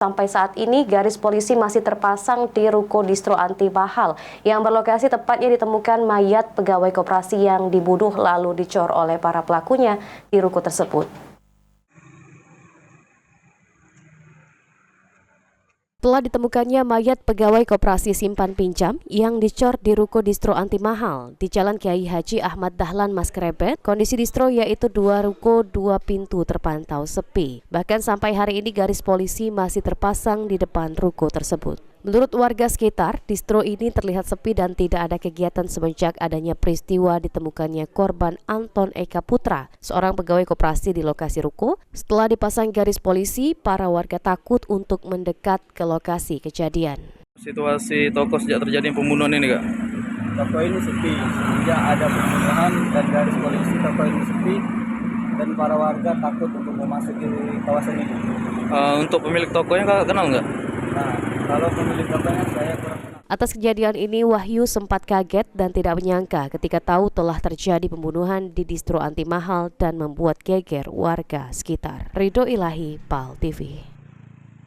Sampai saat ini, garis polisi masih terpasang di ruko distro anti mahal yang berlokasi tepatnya ditemukan mayat pegawai koperasi yang dibunuh lalu dicor oleh para pelakunya di ruko tersebut. Telah ditemukannya mayat pegawai koperasi simpan pinjam yang dicor di ruko distro anti mahal di Jalan Kiai Haji Ahmad Dahlan Maskrebet. Kondisi distro yaitu 2 ruko 2 pintu terpantau sepi. Bahkan sampai hari ini garis polisi masih terpasang di depan ruko tersebut. Menurut warga sekitar, distro ini terlihat sepi dan tidak ada kegiatan semenjak adanya peristiwa ditemukannya korban Anton Eka Putra, seorang pegawai koperasi di lokasi ruko. Setelah dipasang garis polisi, para warga takut untuk mendekat ke lokasi kejadian. Situasi toko sejak terjadi pembunuhan ini, Kak? Toko ini sepi, sejak ada pembunuhan dan garis polisi toko ini sepi dan para warga takut untuk memasuki kawasan ini. Untuk pemilik tokonya Kak kenal nggak? Nah, kalau pemilik tokonya saya kurang kenal. Atas kejadian ini, Wahyu sempat kaget dan tidak menyangka ketika tahu telah terjadi pembunuhan di distro anti mahal dan membuat geger warga sekitar. Ridho Ilahi, PAL TV.